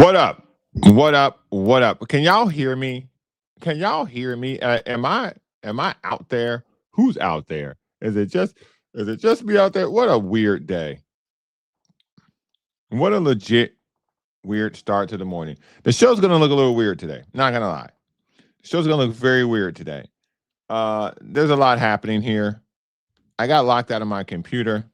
What up? What up? What up? Can y'all hear me? Can y'all hear me? Am I out there? Who's out there? Is it just me out there? What a weird day. What a legit weird start to the morning. The show's gonna look a little weird today. Not gonna lie. The show's gonna look very weird today. There's a lot happening here. I got locked out of my computer.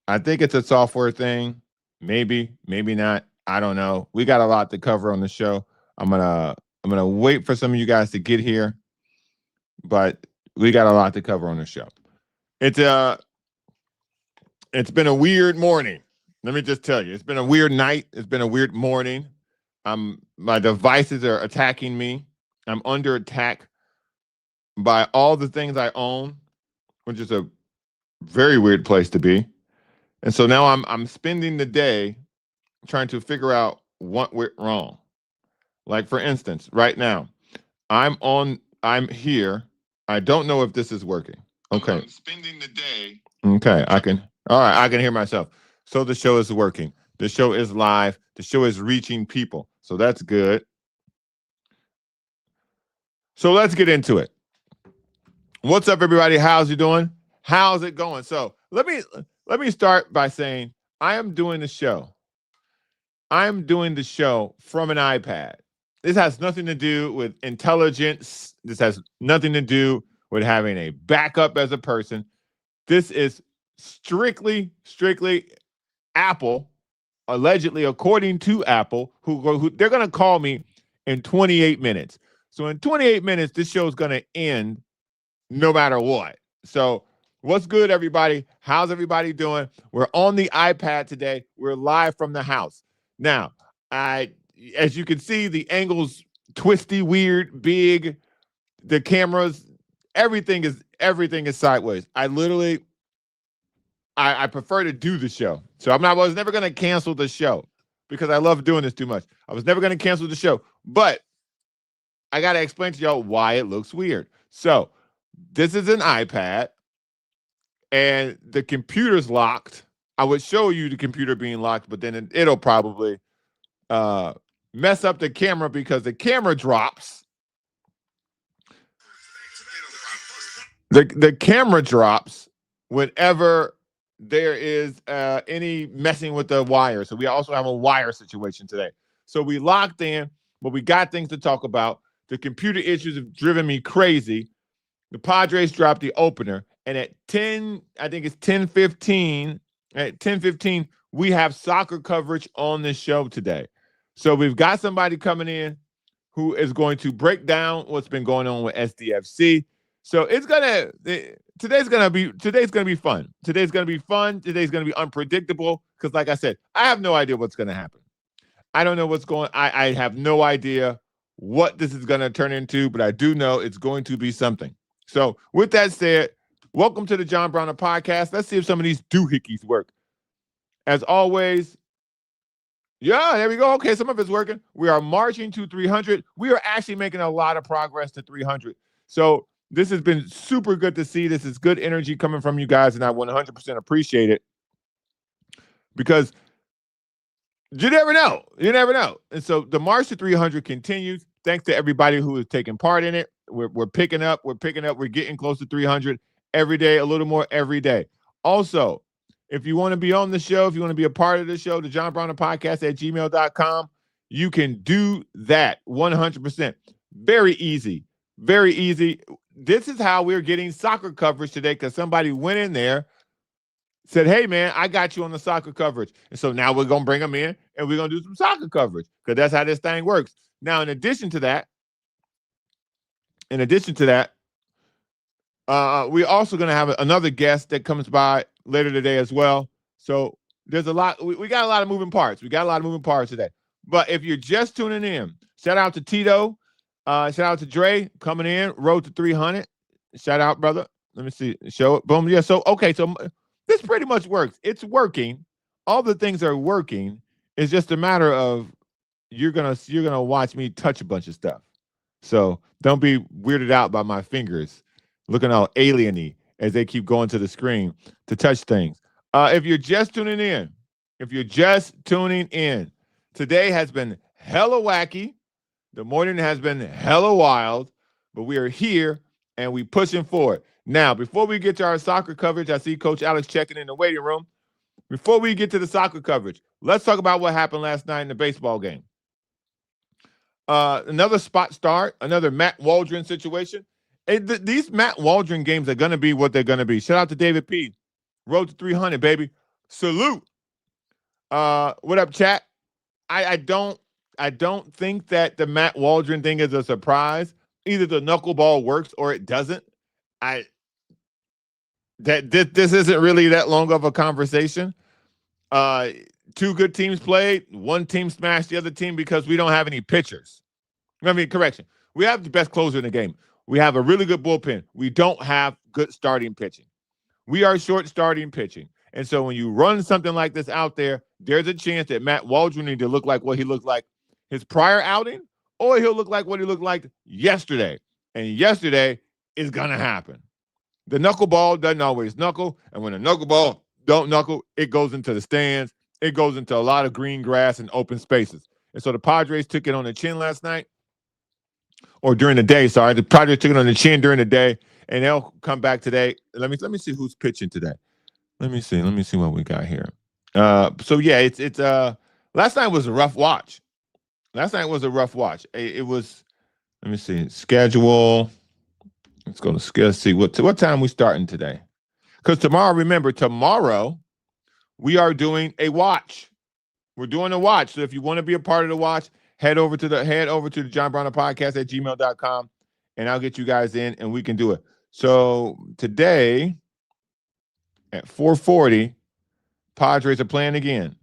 I think it's a software thing. Maybe, maybe not. I don't know. We got a lot to cover on the show. I'm gonna wait for some of you guys to get here, but we got a lot to cover on the show. It's it's been a weird morning. Let me just tell you, it's been a weird night. It's been a weird morning. My devices are attacking me. I'm under attack by all the things I own, which is a very weird place to be. And so now I'm spending the day trying to figure out what went wrong. Like for instance, right now, I'm here. I don't know if this is working. Okay. I'm spending the day. Okay, all right, I can hear myself. So the show is working. The show is live. The show is reaching people. So that's good. So let's get into it. What's up, everybody? How's you doing? How's it going? So let me start by saying I am doing the show. I'm doing the show from an iPad. This has nothing to do with intelligence. This has nothing to do with having a backup as a person. This is strictly Apple, allegedly, according to Apple, who they're going to call me in 28 minutes. So in 28 minutes, this show is going to end no matter what. So what's good, everybody? How's everybody doing? We're on the iPad today. We're live from the house. Now, as you can see, the angle's twisty, weird, big. The cameras, everything is sideways. I prefer to do the show. So I was never going to cancel the show because I love doing this too much. I was never going to cancel the show, but I got to explain to y'all why it looks weird. So this is an iPad and the computer's locked. I would show you the computer being locked, but then it'll probably mess up the camera because the camera drops. The camera drops whenever there is any messing with the wire. So we also have a wire situation today. So we locked in, but we got things to talk about. The computer issues have driven me crazy. The Padres dropped the opener, and at 10, I think it's 10:15. At 10:15, we have soccer coverage on this show today. So we've got somebody coming in who is going to break down what's been going on with SDFC. So today's gonna be fun. Today's gonna be fun. Today's gonna be unpredictable because, like I said, I have no idea what's gonna happen. I don't know what's going. I have no idea what this is gonna turn into, but I do know it's going to be something. So, with that said, welcome to the John Browner Podcast. Let's see if some of these doohickeys work. As always, yeah, there we go. Okay, some of it's working. We are marching to 300. We are actually making a lot of progress to 300. So this has been super good to see. This is good energy coming from you guys, and I 100% appreciate it because you never know. You never know. And so the march to 300 continues. Thanks to everybody who is taking part in it. We're picking up. We're getting close to 300 every day, a little more every day. Also, if you want to be on the show, if you want to be a part of the show, the John Browner Podcast at gmail.com, you can do that 100%. Very easy. Very easy. This is how we're getting soccer coverage today because somebody went in there, said, hey, man, I got you on the soccer coverage. And so now we're going to bring them in and we're going to do some soccer coverage because that's how this thing works. Now, in addition to that, we're also going to have another guest that comes by later today as well. So there's a lot. We got a lot of moving parts. We got a lot of moving parts today. But if you're just tuning in, shout out to Tito. Shout out to Dre coming in, road to 300. Shout out, brother. Let me see. Show it. Boom. Yeah. So, okay. So this pretty much works. It's working. All the things are working. It's just a matter of you're gonna watch me touch a bunch of stuff. So don't be weirded out by my fingers looking all alien-y as they keep going to the screen to touch things. If you're just tuning in, Today has been hella wacky. The morning has been hella wild, but we are here and we pushing forward. Now, before we get to our soccer coverage, I see Coach Alex checking in the waiting room. Before we get to the soccer coverage, let's talk about what happened last night in the baseball game. Another spot start, another Matt Waldron situation. These Matt Waldron games are going to be what they're going to be. Shout out to David P. Road to 300, baby. Salute. What up, chat? I don't think that the Matt Waldron thing is a surprise. Either the knuckleball works or it doesn't. This isn't really that long of a conversation. Two good teams played. One team smashed the other team because we don't have any pitchers. I mean, correction. We have the best closer in the game. We have a really good bullpen. We don't have good starting pitching. We are short starting pitching. And so when you run something like this out there, there's a chance that Matt Waldron need to look like what he looked like his prior outing, or he'll look like what he looked like yesterday. And yesterday is going to happen. The knuckleball doesn't always knuckle. And when the knuckleball don't knuckle, it goes into the stands. It goes into a lot of green grass and open spaces. And so the Padres took it on the chin last night. Or during the day, sorry. The Padres took it on the chin during the day. And they'll come back today. Let me see who's pitching today. Let me see what we got here. So yeah, it's last night was a rough watch. It was, let me see, schedule. Let's go to schedule. See what time we starting today. Because tomorrow we are doing a watch. We're doing a watch. So if you want to be a part of the watch, head over to the John Browner Podcast at gmail.com and I'll get you guys in and we can do it. So today at 4:40, Padres are playing again.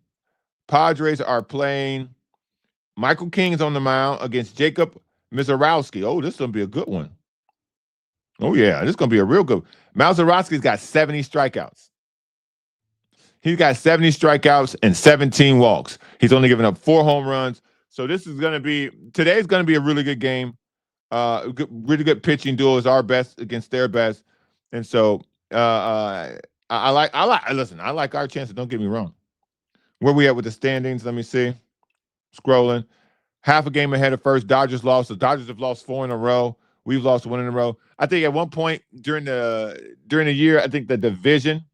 Padres are playing. Michael King's on the mound against Jacob Mizorowski. Oh, this is going to be a good one. Oh, yeah, this is going to be a real good one. Mizorowski's got 70 strikeouts. He's got 70 strikeouts and 17 walks. He's only given up 4 home runs. So today's going to be a really good game. Really good pitching duel is our best against their best. And so I like our chances. Don't get me wrong. Where we at with the standings? Let me see. Scrolling. Half a game ahead of first. Dodgers lost. The Dodgers have lost 4 in a row. We've lost 1 in a row. I think at one point during the year, I think the division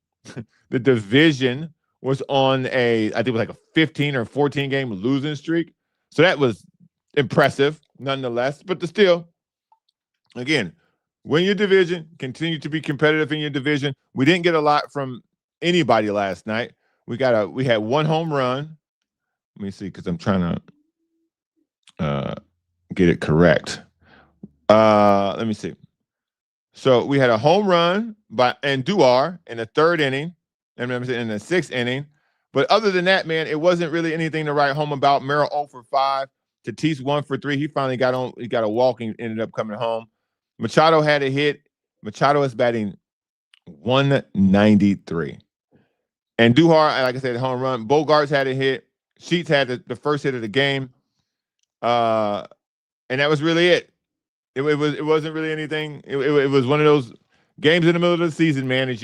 was on I think it was like a 15 or 14 game losing streak. So that was impressive nonetheless. But still, again, win your division, continue to be competitive in your division. We didn't get a lot from anybody last night. We had 1 home run. Let me see, because I'm trying to get it correct. Let me see. So we had a home run by Andujar in the 3rd inning, and in the 6th inning. But other than that, man, it wasn't really anything to write home about. Merrill 0 for 5. Tatis 1 for 3. He finally got on. He got a walk and ended up coming home. Machado had a hit. Machado is batting 193. And Duhar, like I said, home run. Bogarts had a hit. Sheets had the first hit of the game. And that was really it. It wasn't really anything. It was one of those games in the middle of the season, man.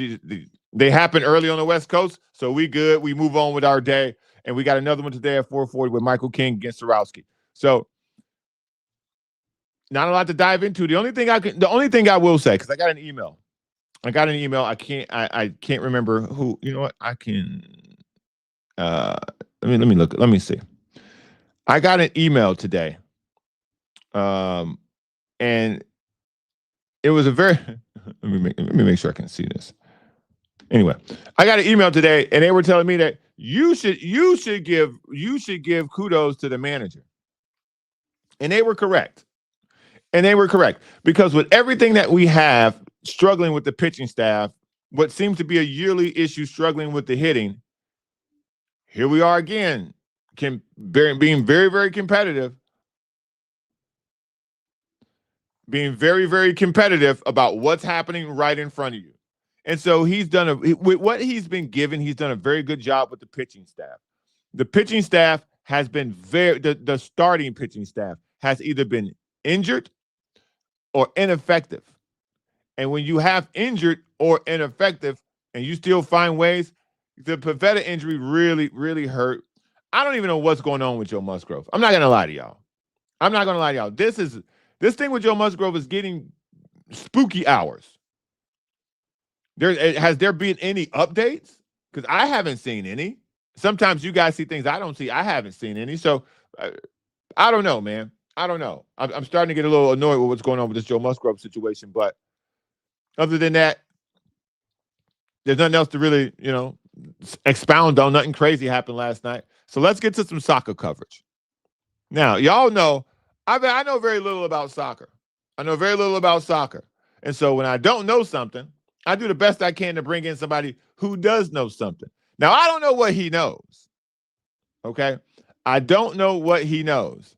They happen early on the West Coast, so we good. We move on with our day. And we got another one today at 4:40 with Michael King against Sorowski. So not a lot to dive into. The only thing I will say, because I got an email. I can't remember who. You know what? I can. Let me look. Let me see. I got an email today. And it was a very. let me make sure I can see this. Anyway, I got an email today, and they were telling me that you should give kudos to the manager, and they were correct. Because with everything that we have struggling with the pitching staff, what seems to be a yearly issue struggling with the hitting, here we are again, being very, very competitive. Being very, very competitive about what's happening right in front of you. And so with what he's been given, he's done a very good job with the pitching staff. The pitching staff has been the starting pitching staff has either been injured or ineffective. And when you have injured or ineffective and you still find ways, the Pavetta injury really, really hurt. I don't even know what's going on with Joe Musgrove. I'm not gonna lie to y'all. I'm not gonna lie to y'all. This thing with Joe Musgrove is getting spooky hours. Has there been any updates? Because I haven't seen any. Sometimes you guys see things I don't see. I haven't seen any. So I don't know, man. I don't know. I'm starting to get a little annoyed with what's going on with this Joe Musgrove situation. But other than that, there's nothing else to really, expound on. Nothing crazy happened last night. So let's get to some soccer coverage. Now, y'all know, I know very little about soccer. I know very little about soccer. And so when I don't know something, I do the best I can to bring in somebody who does know something. Now, I don't know what he knows. Okay? I don't know what he knows.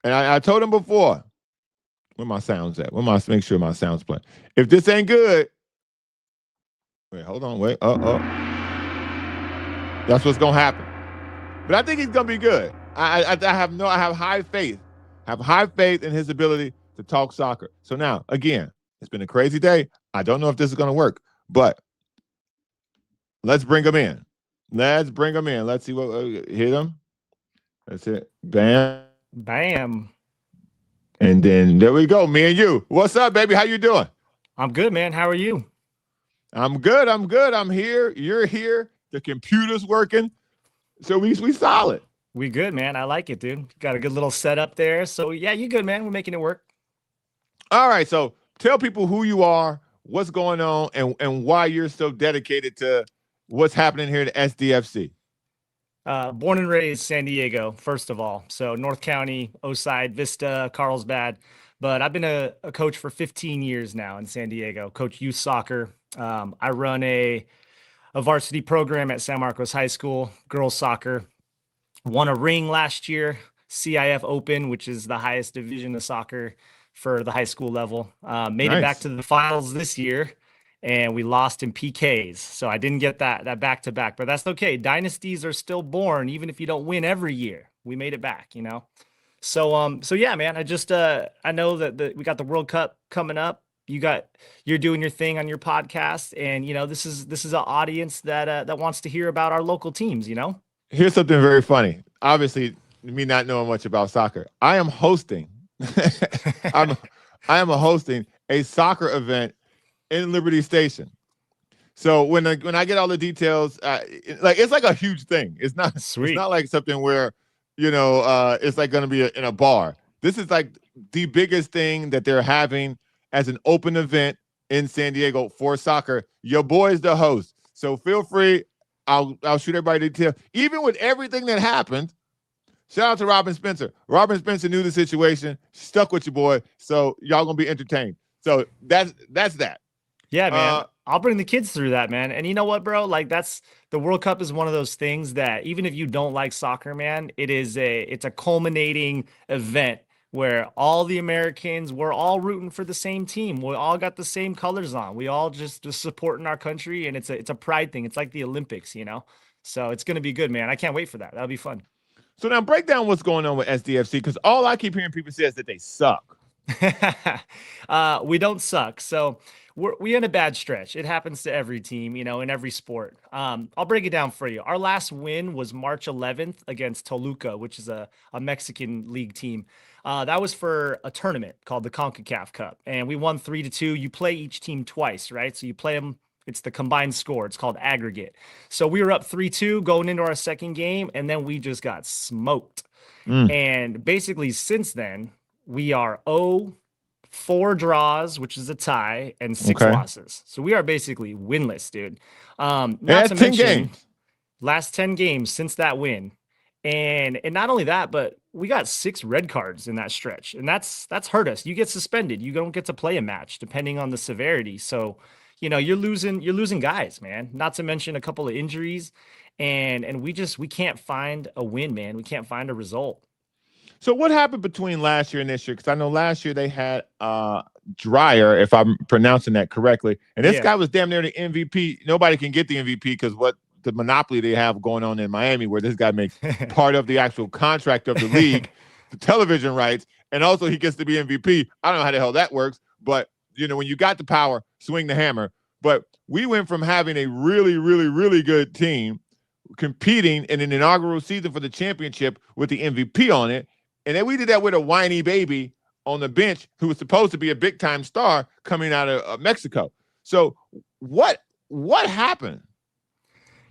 And I told him before, where my sound's at? Make sure my sound's playing. If this ain't good, wait, hold on, wait. That's what's gonna happen. But I think he's gonna be good. I have high faith. I have high faith in his ability to talk soccer. So now, again, it's been a crazy day. I don't know if this is gonna work, but let's bring him in. Let's see what hit him. That's it. Bam. Bam. And then there we go. Me and you. What's up, baby? How you doing? I'm good, man. How are you? I'm good. I'm here. You're here. The computer's working. So we solid. We good, man. I like it, dude. Got a good little setup there. So yeah, you good, man. We're making it work. All right. So tell people who you are, what's going on, and why you're so dedicated to what's happening here at SDFC. Born and raised San Diego, first of all. So North County, Oside, Vista, Carlsbad. But I've been a coach for 15 years now in San Diego. Coach youth soccer. I run a varsity program at San Marcos High School, girls soccer. Won a ring last year, CIF Open, which is the highest division of soccer for the high school level. Made it back to the finals this year, and we lost in PKs. So I didn't get that back-to-back, but that's okay. Dynasties are still born, even if you don't win every year. We made it back, So yeah, man, I know that we got the World Cup coming up. You're doing your thing on your podcast, and this is an audience that wants to hear about our local teams. Here's something very funny. Obviously, me not knowing much about soccer, I am hosting. I am hosting a soccer event in Liberty Station. So when I get all the details, it's like a huge thing. It's not sweet. It's not like something where it's like going to be in a bar. This is like the biggest thing that they're having as an open event in San Diego for soccer. Your boy's the host, so feel free. I'll shoot everybody detail. Even with everything that happened, shout out to Robin Spencer. Robin Spencer knew the situation, stuck with your boy, so y'all gonna be entertained. So that's that. Yeah, man. I'll bring the kids through that, man. And you know what, bro? Like the World Cup is one of those things that even if you don't like soccer, man, it's a culminating event where all the Americans, we're all rooting for the same team. We all got the same colors on. We all just supporting our country, and it's a pride thing. It's like the Olympics, So it's going to be good, man. I can't wait for that. That'll be fun. So now break down what's going on with SDFC, because all I keep hearing people say is that they suck. We don't suck. So we're in a bad stretch. It happens to every team, in every sport. I'll break it down for you. Our last win was March 11th against Toluca, which is a Mexican league team. That was for a tournament called the CONCACAF Cup, and we won 3-2. You play each team twice, right? So you play them. It's the combined score. It's called aggregate. So we were up 3-2 going into our second game, and then we just got smoked. And basically since then, we are 4 draws, which is a tie, and 6 losses. So we are basically winless, dude. Not to mention, last 10 games since that win. And not only that, but we got 6 red cards in that stretch, and that's hurt us. You get suspended. You don't get to play a match depending on the severity. So, you're losing guys, man. Not to mention a couple of injuries, and we can't find a win, man. We can't find a result. So what happened between last year and this year? Because I know last year they had Dreyer, if I'm pronouncing that correctly, and this guy was damn near the MVP. Nobody can get the MVP because what the monopoly they have going on in Miami, where this guy makes part of the actual contract of the league, the television rights, and also he gets to be MVP. I don't know how the hell that works, but when you got the power, swing the hammer. But we went from having a really, really, really good team, competing in an inaugural season for the championship with the MVP on it. And then we did that with a whiny baby on the bench who was supposed to be a big time star coming out of Mexico. So what happened?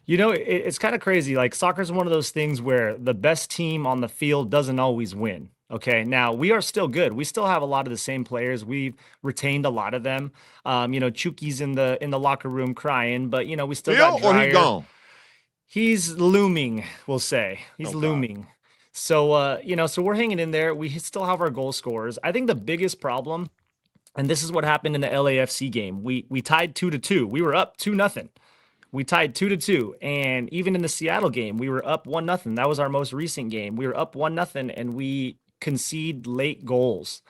It's kind of crazy. Like soccer is one of those things where the best team on the field doesn't always win. Okay. Now we are still good. We still have a lot of the same players. We've retained a lot of them. Chuki's in the locker room crying, but we still got Still or he Dryer. gone? He's looming, we'll say. He's Oh God. looming. So we're hanging in there. We still have our goal scorers. I think the biggest problem, and this is what happened in the LAFC game. We tied 2-2. We were up 2-0. We tied 2-2. And even in the Seattle game, we were up 1-0. That was our most recent game. We were up 1-0 and we concede late goals.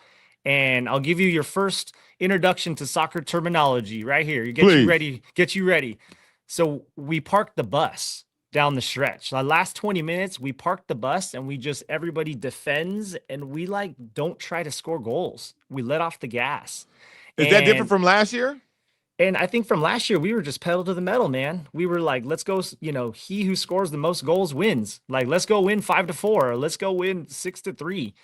And I'll give you your first introduction to soccer terminology right here. Please. Get you ready. So we parked the bus down the stretch. The last 20 minutes, we parked the bus and everybody defends and we don't try to score goals. We let off the gas. Is that different from last year? And I think from last year, we were just pedal to the metal, man. We were like, let's go, he who scores the most goals wins. Like, let's go win 5-4, or let's go win 6-3,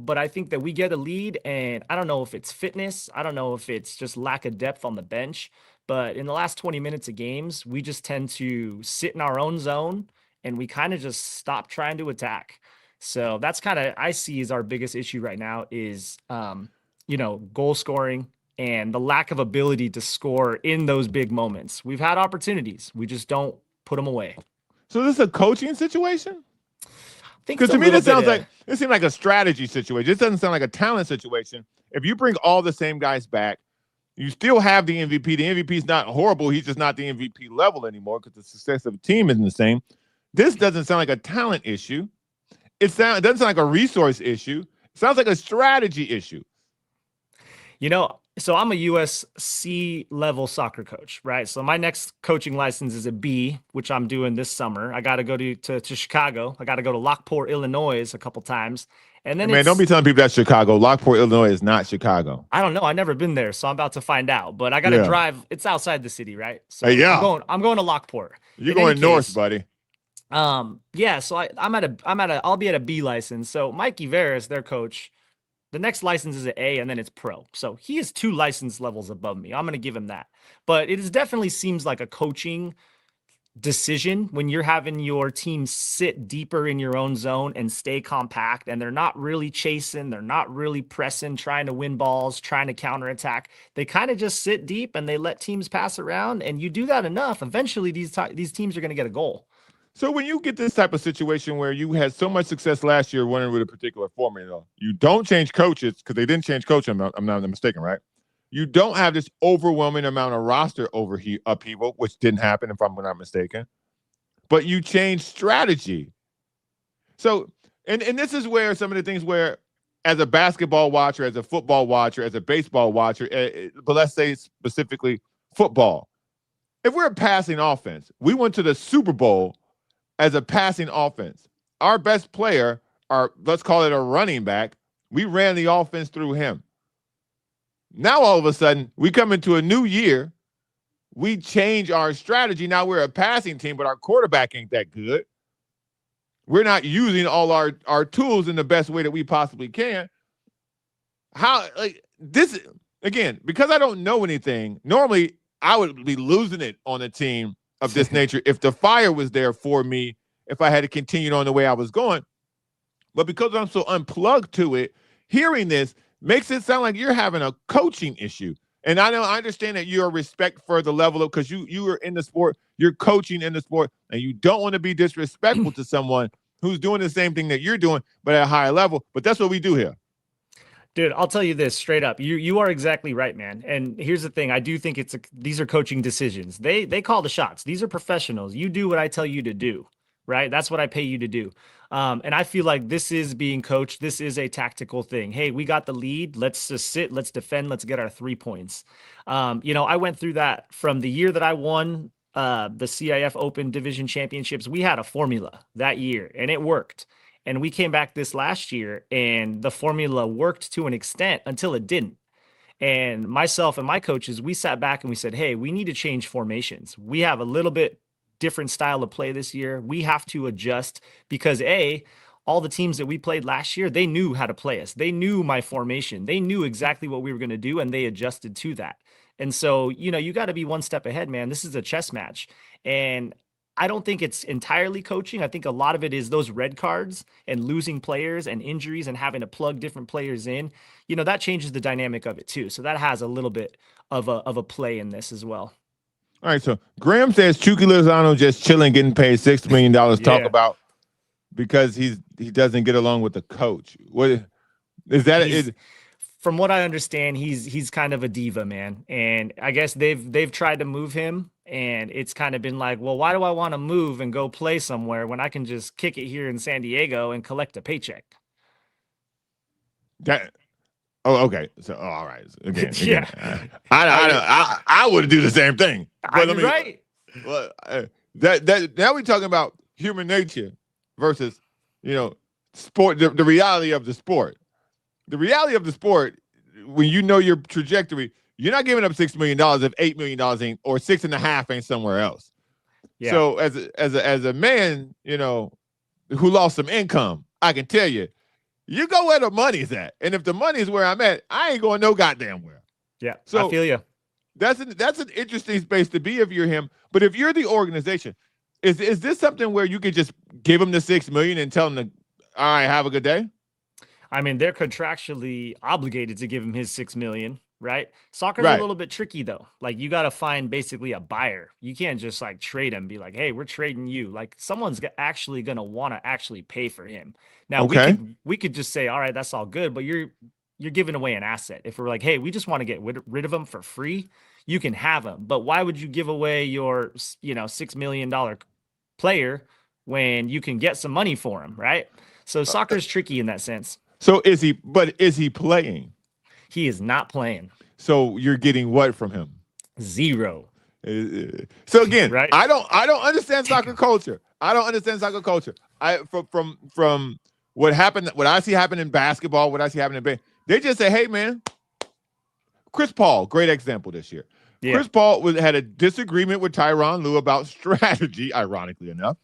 But I think that we get a lead, and I don't know if it's fitness. I don't know if it's just lack of depth on the bench. But in the last 20 minutes of games, we just tend to sit in our own zone, and we kind of just stop trying to attack. So that's kind of, I see as our biggest issue right now is, goal scoring and the lack of ability to score in those big moments. We've had opportunities. We just don't put them away. So this is a coaching situation? Because to me, this seems like a strategy situation. This doesn't sound like a talent situation. If you bring all the same guys back, you still have the MVP. The MVP is not horrible. He's just not the MVP level anymore because the success of the team isn't the same. This doesn't sound like a talent issue. It doesn't sound like a resource issue. It sounds like a strategy issue. So I'm a USC level soccer coach, right? So my next coaching license is a B, which I'm doing this summer. I got to go to Chicago. I got to go to Lockport, Illinois a couple times. And then don't be telling people that's Chicago. Lockport, Illinois is not Chicago. I don't know. I've never been there, so I'm about to find out. But I got to drive. It's outside the city, right? So I'm going to Lockport. You're going north, buddy. So I'll be at a B license. So Mikey Veras, their coach, the next license is an A, and then it's pro. So he is 2 license levels above me. I'm going to give him that. But it definitely seems like a coaching decision when you're having your team sit deeper in your own zone and stay compact, and they're not really chasing, they're not really pressing, trying to win balls, trying to counterattack. They kind of just sit deep and they let teams pass around, and you do that enough, eventually these teams are going to get a goal. So when you get this type of situation where you had so much success last year running with a particular formula, you don't change coaches because they didn't change coach. I'm not mistaken, right? You don't have this overwhelming amount of roster upheaval, which didn't happen if I'm not mistaken. But you change strategy. So, and this is where some of the things where, as a basketball watcher, as a football watcher, as a baseball watcher, but let's say specifically football. If we're a passing offense, we went to the Super Bowl as a passing offense. Our best player, let's call it a running back, we ran the offense through him. Now, all of a sudden, we come into a new year, we change our strategy. Now we're a passing team, but our quarterback ain't that good. We're not using all our tools in the best way that we possibly can. This, again, because I don't know anything, normally I would be losing it on a team of this nature if the fire was there for me, if I had to continue on the way I was going. But because I'm so unplugged to it, hearing this makes it sound like you're having a coaching issue. And I understand that you're respect for the level of, because you are in the sport, you're coaching in the sport, and you don't want to be disrespectful to someone who's doing the same thing that you're doing, but at a higher level. But that's what we do here. Dude, I'll tell you this straight up. You are exactly right, man. And here's the thing. I do think these are coaching decisions. They call the shots. These are professionals. You do what I tell you to do, right? That's what I pay you to do. And I feel like this is being coached. This is a tactical thing. Hey, we got the lead. Let's just sit. Let's defend. Let's get our 3 points. I went through that from the year that I won the CIF Open Division Championships. We had a formula that year, and it worked. And we came back this last year, and the formula worked to an extent until it didn't. And myself and my coaches, we sat back and we said, hey, we need to change formations. We have a little bit different style of play this year. We have to adjust because all the teams that we played last year, they knew how to play us. They knew my formation. They knew exactly what we were going to do, and they adjusted to that. And so, you got to be one step ahead, man. This is a chess match. And I don't think it's entirely coaching. I think a lot of it is those red cards and losing players and injuries and having to plug different players in. That changes the dynamic of it too. So that has a little bit of a play in this as well. All right, so Graham says Chucky Lozano just chilling, getting paid $6 million. Talk about because he doesn't get along with the coach. What is that? From what I understand, he's kind of a diva, man. And I guess they've tried to move him, and it's kind of been like, well, why do I want to move and go play somewhere when I can just kick it here in San Diego and collect a paycheck? Okay. So all right. Again. Yeah. I would do the same thing. Right. Well, that now we're talking about human nature versus sport. The reality of the sport. The reality of the sport, when you know your trajectory, you're not giving up $6 million if $8 million ain't, or 6.5 ain't somewhere else. Yeah. So as a man, who lost some income, I can tell you, you go where the money's at. And if the money's where I'm at, I ain't going no goddamn where. Yeah. So I feel you. That's an interesting space to be if you're him. But if you're the organization, is this something where you could just give him the $6 million and tell him to, all right, have a good day? I mean, they're contractually obligated to give him his $6 million, right? Soccer's a little bit tricky though. Like you got to find basically a buyer. You can't just like trade him, be like, hey, we're trading you. Like someone's actually going to want to actually pay for him. Now we could just say, all right, that's all good, but you're giving away an asset. If we're like, hey, we just want to get rid of him for free, you can have him. But why would you give away your, $6 million player when you can get some money for him, right? So soccer's tricky in that sense. So is he playing? He is not playing. So you're getting what from him? Zero. So again, right? I don't understand soccer culture. I don't understand soccer culture. From what happened, what I see happen in basketball, what I see happen in baseball, they just say, hey man, Chris Paul, great example this year. Yeah. Chris Paul had a disagreement with Tyronn Lue about strategy, ironically enough.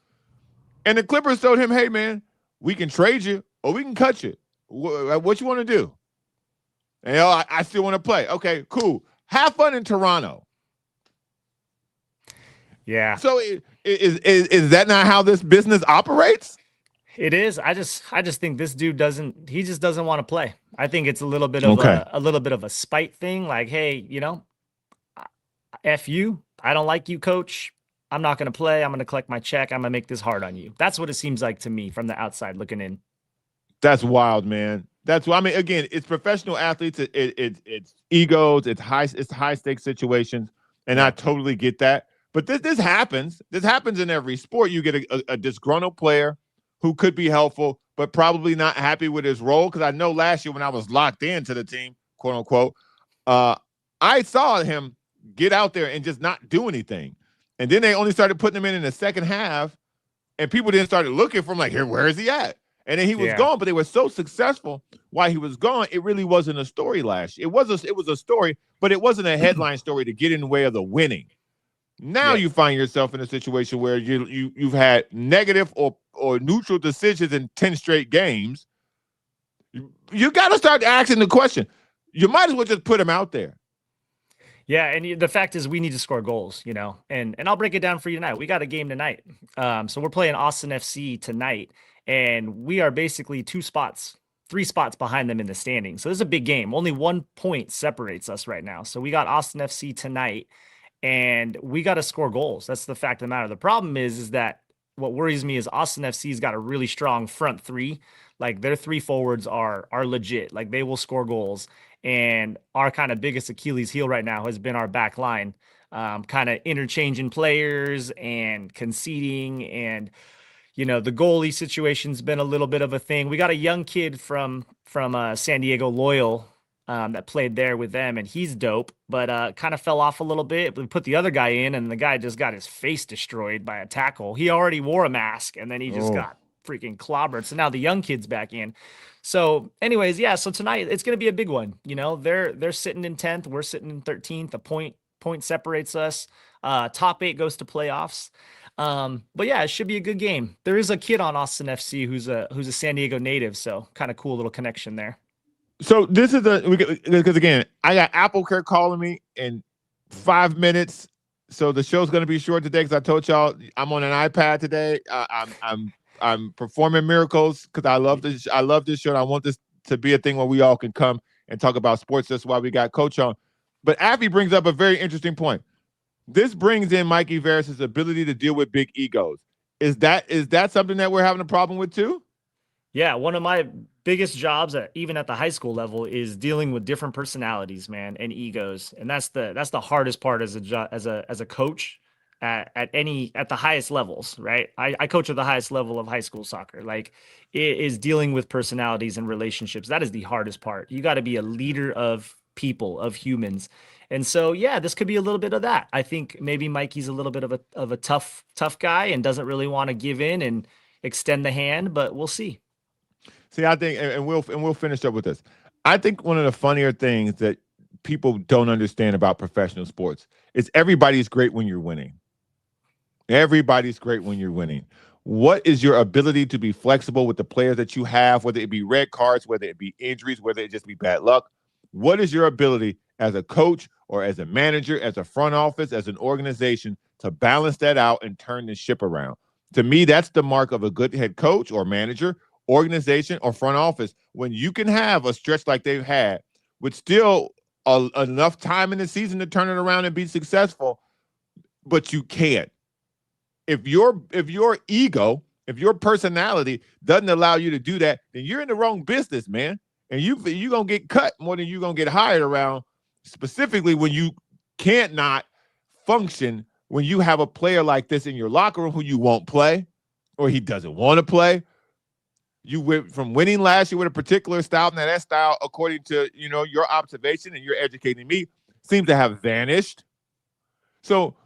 And the Clippers told him, hey man, we can trade you or we can cut you. What you want to do? And I still want to play. Okay, cool. Have fun in Toronto. Yeah. So is that not how this business operates? It is. I just think this dude doesn't want to play. I think it's a little bit of a spite thing. Like, hey, F you. I don't like you, coach. I'm not going to play. I'm going to collect my check. I'm going to make this hard on you. That's what it seems like to me from the outside looking in. That's wild, man. That's what I mean. Again, it's professional athletes. It's egos. It's high stakes situations, and I totally get that. But this happens. This happens in every sport. You get a disgruntled player who could be helpful, but probably not happy with his role. Because I know last year when I was locked into the team, quote unquote, I saw him get out there and just not do anything. And then they only started putting him in the second half, and people then started looking for him like, here, where is he at? And then he was gone, but they were so successful while he was gone. It really wasn't a story last year. It was a story, but it wasn't a headline story to get in the way of the winning. Now you find yourself in a situation where you've had negative or neutral decisions in 10 straight games. You got to start asking the question. You might as well just put him out there. Yeah, and the fact is we need to score goals, and I'll break it down for you tonight. We got a game tonight. So we're playing Austin FC tonight. And we are basically 3 spots behind them in the standing. So this is a big game. Only 1 point separates us right now. So we got Austin FC tonight, and we got to score goals. That's the fact of the matter. The problem is that what worries me is Austin FC's got a really strong front three. Like their 3 forwards are legit. Like they will score goals. And our kind of biggest Achilles heel right now has been our back line, kind of interchanging players and conceding and the goalie situation's been a little bit of a thing. We got a young kid from San Diego Loyal that played there with them, and he's dope, but kind of fell off a little bit. We put the other guy in, and the guy just got his face destroyed by a tackle. He already wore a mask, and then he just got freaking clobbered. So now the young kid's back in. So anyways, so tonight it's going to be a big one. They're sitting in 10th. We're sitting in 13th. A point separates us. Top 8 goes to playoffs. But yeah, it should be a good game. There is a kid on Austin FC who's a San Diego native, so kind of cool little connection there. So this is because again, I got Apple Care calling me in 5 minutes. So the show's going to be short today because I told y'all I'm on an iPad today. I'm performing miracles because I love this. I love this show. And I want this to be a thing where we all can come and talk about sports. That's why we got Coach on. But Avi brings up a very interesting point. This brings in Mikey Veras' ability to deal with big egos. Is that something that we're having a problem with too? Yeah, one of my biggest jobs, even at the high school level, is dealing with different personalities, man, and egos, and that's the hardest part as a coach at the highest levels, right? I coach at the highest level of high school soccer. Like, it is dealing with personalities and relationships. That is the hardest part. You got to be a leader of people, of humans. And so, yeah, this could be a little bit of that. I think maybe Mikey's a little bit of a tough guy and doesn't really want to give in and extend the hand, but we'll see. See, I think, and we'll finish up with this. I think one of the funnier things that people don't understand about professional sports is everybody's great when you're winning. Everybody's great when you're winning. What is your ability to be flexible with the players that you have, whether it be red cards, whether it be injuries, whether it just be bad luck? What is your ability as a coach or as a manager, as a front office, as an organization to balance that out and turn the ship around? To me, that's the mark of a good head coach or manager, organization, or front office, when you can have a stretch like they've had with still enough time in the season to turn it around and be successful, but you can't. If your ego, if your personality doesn't allow you to do that, then you're in the wrong business, man. And you're going to get cut more than you're going to get hired around, specifically when you can't not function when you have a player like this in your locker room who you won't play or he doesn't want to play. You went from winning last year with a particular style, and that style, according to your observation and you're educating me, seems to have vanished. So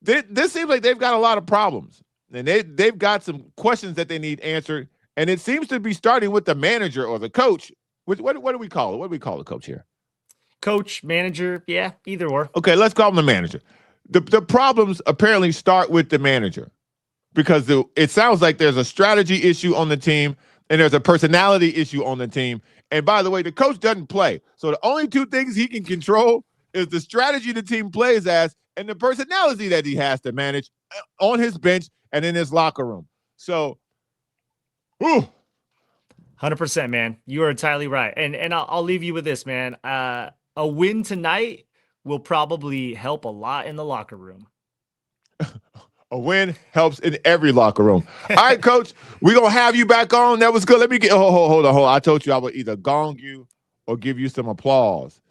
this seems like they've got a lot of problems, and they've got some questions that they need answered. And it seems to be starting with the manager or the coach. What do we call it? What do we call the coach here? Coach, manager, yeah, either or. Okay, let's call him the manager. The problems apparently start with the manager because it sounds like there's a strategy issue on the team. And there's a personality issue on the team. And by the way, the coach doesn't play. So the only two things he can control is the strategy the team plays as and the personality that he has to manage on his bench and in his locker room. So, 100%, man. You are entirely right. And I'll leave you with this, man. A win tonight will probably help a lot in the locker room. A win helps in every locker room. All right, Coach, we're going to have you back on. That was good. Let me get – hold on. I told you I would either gong you or give you some applause.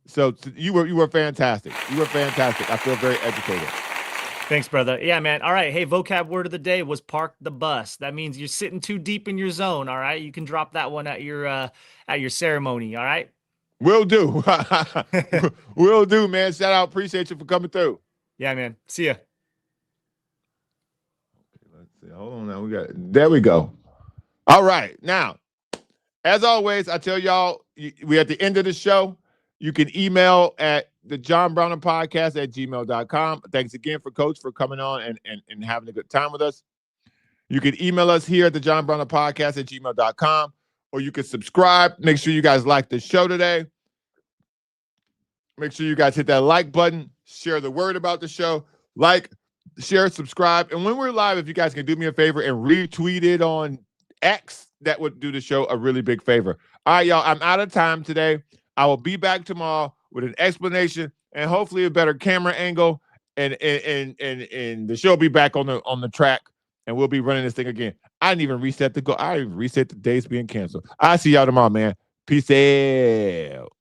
So you were fantastic. You were fantastic. I feel very educated. Thanks, brother. Yeah, man. All right. Hey, vocab word of the day was park the bus. That means you're sitting too deep in your zone, all right? You can drop that one at your ceremony, all right? Will do. Will do, man. Shout out. Appreciate you for coming through. Yeah, man. See ya. Hold on now. There we go. All right. Now, as always, I tell y'all, we're at the end of the show. You can email at the John Browner Podcast at gmail.com. Thanks again for Coach for coming on and having a good time with us. You can email us here at the John Browner Podcast at gmail.com, or you can subscribe. Make sure you guys like the show today. Make sure you guys hit that like button, share the word about the show, share, subscribe. And when we're live, if you guys can do me a favor and retweet it on X, that would do the show a really big favor. All right, y'all, I'm out of time today. I will be back tomorrow with an explanation and hopefully a better camera angle. And the show will be back on the track, and we'll be running this thing again. I didn't even reset the goal. I didn't even reset the days being canceled. I'll see y'all tomorrow, man. Peace out.